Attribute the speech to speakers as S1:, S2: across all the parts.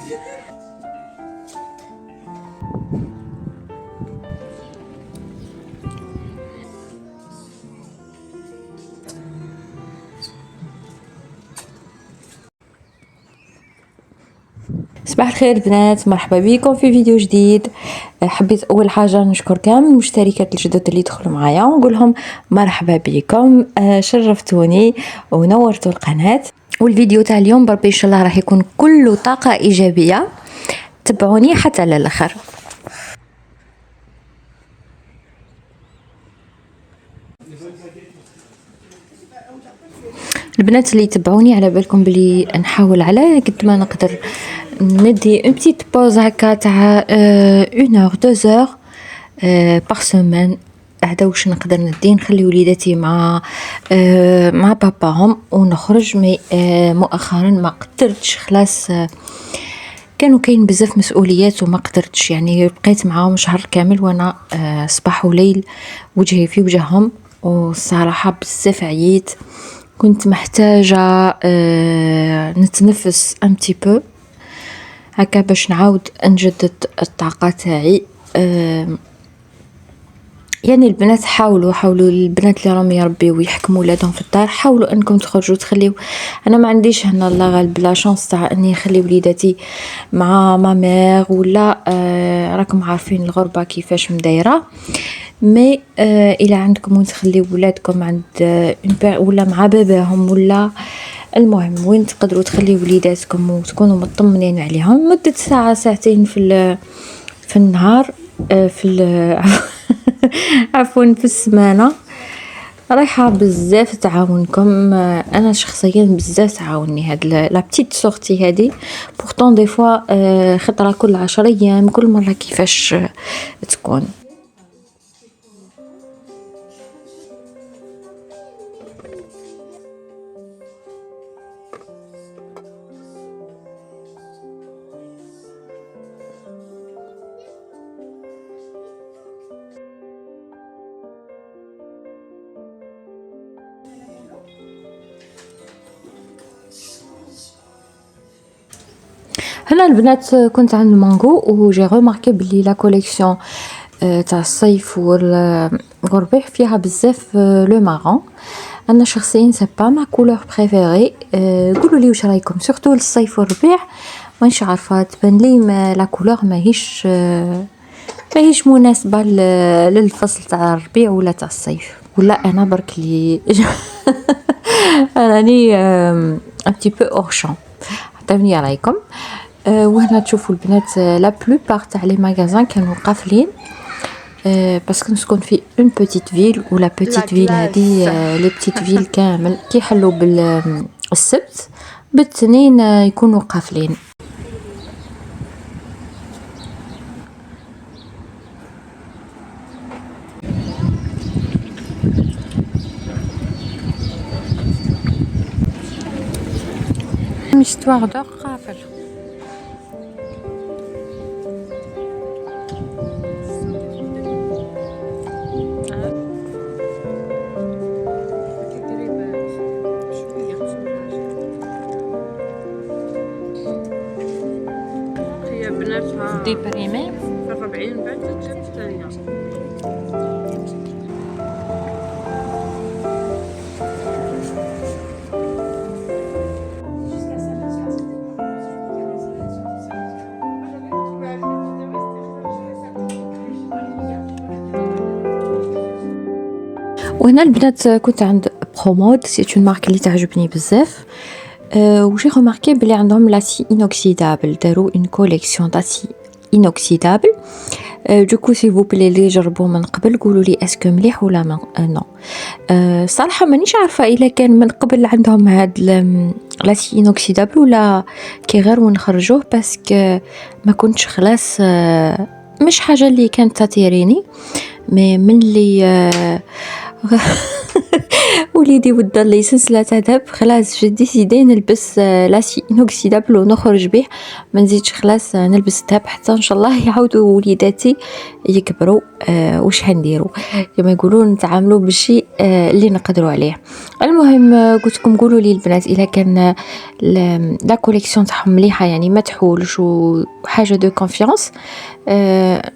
S1: صباح الخير البنات، مرحبا بكم في فيديو جديد. حبيت اول حاجه نشكر كامل المشتركات الجدد اللي دخلوا معايا ونقول لهم مرحبا بكم. شرفتوني ونورتوا القناه. والفيديو تاع اليوم بربي ان شاء الله راح يكون كله طاقه ايجابيه، تبعوني حتى للاخر. البنات اللي يتبعوني على بالكم بلي نحاول على قد ما نقدر ندي ان بتيت بوز هكا تاع 1 اور 2 اور باغ سيمين. هذا واش نقدر ندي، نخلي وليداتي مع باباهم ونخرج. مي مؤخرا ما قدرتش، خلاص كانوا كاين بزاف مسؤوليات وما قدرتش، يعني بقيت معاهم شهر كامل وانا صباح وليل وجهي في وجههم، والصراحه بزاف عييت. كنت محتاجة نتنفس un petit peu هكا باش نعاود نجدد الطاقة تاعي. يعني البنات حاولوا البنات اللي راهم يربيو ويحكموا ولادهم في الدار، حاولوا انكم تخرجوا تخليو. انا ما عنديش هنا الله غالب لا شانس تاع اني نخلي وليداتي مع مامير ولا راكم عارفين الغربة كيفاش مدايره. مي الى عندكم وين تخليو ولادكم عند ولا مع باباهم، ولا المهم وين تقدروا تخليو وليداتكم وتكونوا مطمنين عليهم مدة ساعة ساعتين في النهار، عفوا في السمانة، رايحة بزاف تعاونكم. انا شخصيا بزاف تعاوني هاد لا بتيت سورتي هادي. بورتون دي فوا خطرة كل 10 ايام، كل مرة كيفاش تكون. هنا البنات كنت عند مانغو وجي روماركي بلي لا كوليكسيون تاع الصيف والربيع فيها بزاف لو مارون. انا شخصيا سي با ما كولور بريفيري. قولوا لي واش رايكم سورتو للصيف والربيع. مانيش عارفه، تبان لي لا كولور ماهيش مناسبه للفصل تاع الربيع ولا تاع الصيف، ولا انا برك لي راني ان بتي بو اور شون. عطيوني رايكم. وهنا تشوفوا البنات لا بلوبار تاع لي ماغازان كانوا قافلين، باسكو نسكن في اون بوتيت فيل، ولا بوتيت فيل هذه لي بوتيت فيل كامل كيحلوا بالسبت بالتنين يكونوا قافلين. مستوار دور قافل.
S2: هي بناتها
S1: ديبريمي
S2: في 40 بعد جات الثانية.
S1: وهنا البنات كنت عند برومود، سي اون مارك اللي تعجبني بزاف. وجي روماركي بلي عندهم لاسي انوكسيدابل، داروا اون كوليكسيون داسي انوكسيدابل. دوكو سي فو بلي اللي جربوه من قبل قولوا لي اسكو مليح ولا نو. صراحه مانيش عارفه الا كان من قبل عندهم هاد لاسي انوكسيدابل ولا كي غير ونخرجوه، باسكو ما كنتش خلاص مش حاجه اللي كانت تثيريني. مي من اللي وليدي ودا لي سلسله ذهب، خلاص جي ديسيدي نلبس لاسي انوكسيدابل ونخرج به، ما نزيدش خلاص نلبس الذهب حتى ان شاء الله يعاودوا وليداتي يكبروا واش حنديروا كما يقولوا نتعاملوا بالشيء اللي نقدروا عليه. المهم قلت لكم قولوا لي البنات اذا كان لا كوليكسيون تاعهم مليحه يعني ما تحولش وحاجه دو كونفيانس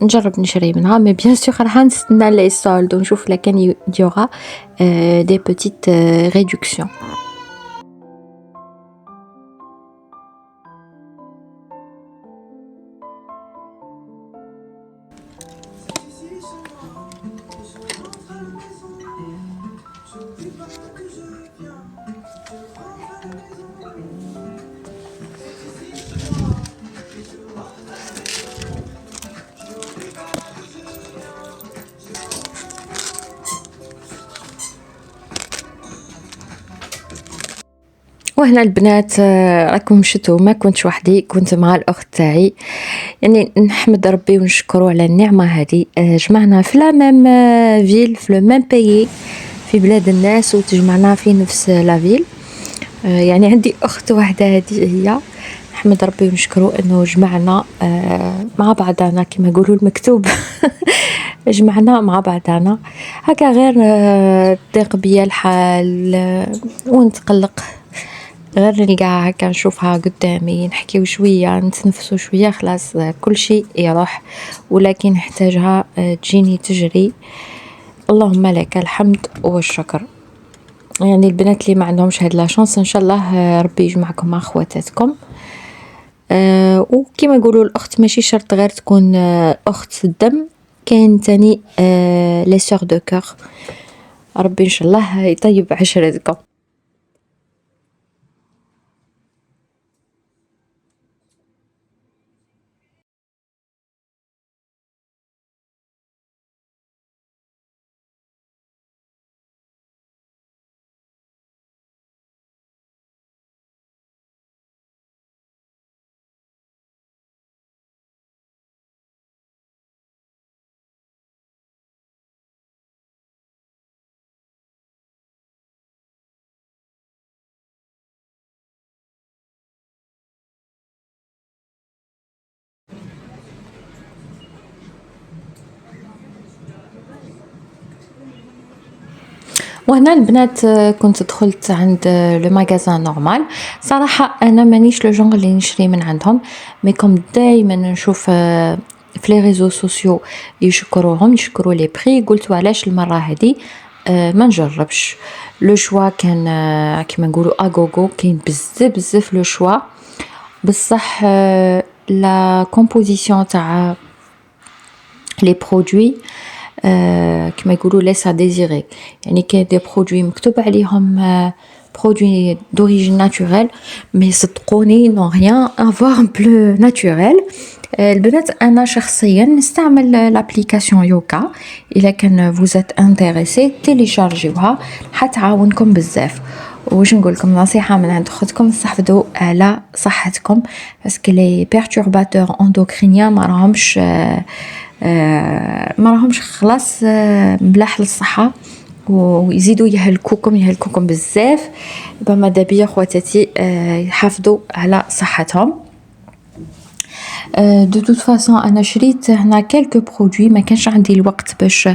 S1: نجرب نشري منها. مي بيان سور راح نستنى لي سولد ونشوف لا كان يوغا دي بوتيت ريدكسيون. وهنا البنات راكم شفتوا ما كنتش وحدي، كنت مع الاخت تاعي. يعني نحمد ربي ونشكره على النعمه هذه. جمعنا في لا ميم فيل في لو ميم بيي في بلاد الناس وتجمعنا في نفس لا فيل. يعني عندي اخت واحده هذه هي. نحمد ربي ونشكره انه جمعنا مع بعضنا كما يقولوا المكتوب. جمعنا مع بعضنا هكا غير ضيق بيا الحال ونتقلق غير نلقى هكا نشوفها قدامي نحكيو شويه نتنفسوا شويه خلاص كل شيء يروح. ولكن نحتاجها تجيني تجري. اللهم لك الحمد والشكر. يعني البنات اللي ما عندهمش هاد لا شانس ان شاء الله ربي يجمعكم مع خواتاتكم. وكما يقولوا الاخت ماشي شرط غير تكون اخت الدم، كاين تاني لي سور دو كور. ربي ان شاء الله يطيب عشرتكم. وهنا البنات كنت دخلت عند لو ماغازان نورمال. صراحه انا مانيش لو جونغ اللي نشري من عندهم، مي كوم دائما نشوف في لي ريزو سوسيو يشكروهم يشكروا لي بري، قلت علاش المره هذه ما نجربش. لو شوا كان كيما نقولوا اغوغو، كاين بزاف لو شوا. بصح لا كومبوزيسيون تاع لي برودوي كما يقولوا ليس ديزيري. يعني كاين دي برودوي مكتوب عليهم برودوي دوريجين ناتوريل، مي صدقوني نو ريان افوار بلو ناتوريل. البنات انا شخصيا نستعمل لابليكاسيون يوكا، الا كان فوزات انتريسي تيليشارجيوها حتعاونكم بزاف. واش نقول لكم نصيحه من عند اختكم، استحفظوا على صحتكم باسكو لي بيرتورباتور اندوكرينيان ما راهمش خلاص ملاح للصحه ويزيدوا يهلكوكم بزاف. ماذا بيا خواتاتي يحافظوا على صحتهم. دو توت فاصون انا شريت هنا كلكو برودوي، ما كانش عندي الوقت باش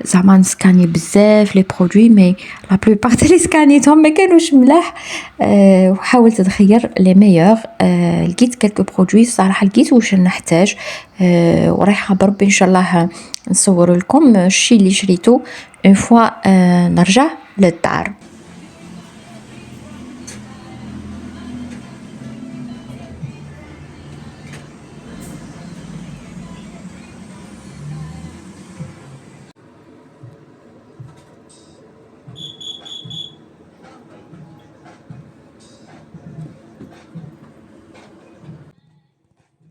S1: زعما نسكاني بزاف لي برودوي، مي لا بلوبار تاع لي سكانيتهم ما كانوش ملاح. وحاولت نخير لي ميور. لقيت كلكو برودوي صراحه لقيت واش نحتاج. ورايحه بربي ان شاء الله نصور لكم الشيء اللي شريته اون فوا نرجع للدار.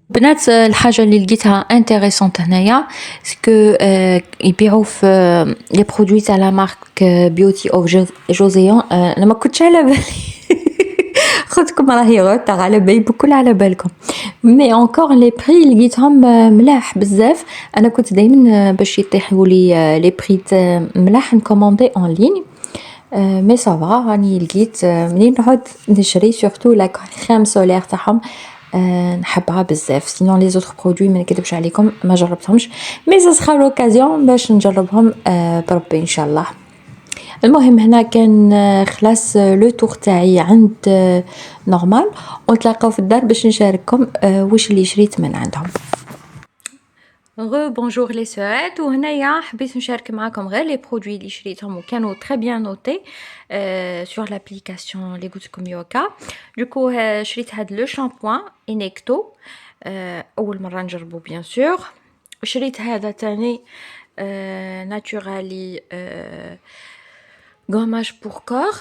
S1: بنات الحاجه اللي لقيتها انتريسونت هنايا سكو يبيعوا في لي برودوي تاع لا مارك بيوتي اوف جوزيون. انا ما كنتش على بالي. خدكم راهي غوت على بالي بكل على بالكم، مي انكور لي بري لقيتهم ملاح بزاف. انا كنت دائما باش يطيحوا لي لي بري ملاح نكوموندي اون لين، مي صافا راني لقيت منين نعود نشري سورتو لا كريم سولير تاعهم نحبها بزاف. سينون لي زوتر برودوي ما نكذبش عليكم ما جربتهمش، مي سا سخا لوكازيون باش نجربهم بربي ان شاء الله. المهم هنا كان خلاص لو تور تاعي عند نورمال، ونتلاقاو في الدار باش نشارككم واش اللي شريت من عندهم. بونجور لي سوات، وهنايا حبيت نشارك معاكم غير لي برودوي اللي شريتهم وكانوا تري بيان نوتي سور لابليكاسيون اللي قلت لكم يوكا. دوكو شريت هاد لو شامبوان انيكتو، اول مره نجربو بيان سور. وشريت هذا تاني ناتورالي غوماج بور كور.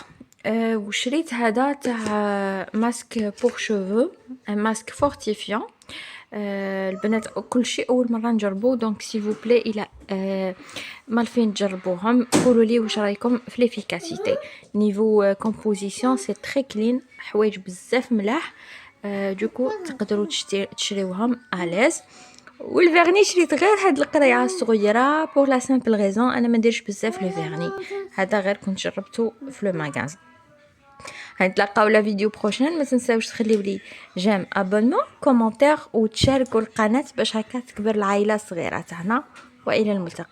S1: وشريت هذا تاع ماسك بور شوفو، ماسك فورتيفيون. البنات كل شيء اول مره نجربو، دونك سي فو بلاي الى مالفين تجربوهم قولوا لي واش رايكم في ليفيكاسيتي. نيفو كومبوزيسيون سي تري كلين، حوايج بزاف ملاح. دوكو تقدروا تشريوهم اليز. والفيرني شريت غير هاد القريعه الصغيره بور لا سامبل غيزون انا ما نديرش بزاف لو فيرني، هذا غير كنت جربته في لو ماغازان. هنتلاقاو لا فيديو بروشين، ما تنساوش تخليو لي جيم ابونمون كومونتير وتشاركوا القناه باش هكا تكبر العائله الصغيره تاعنا، والى الملتقى.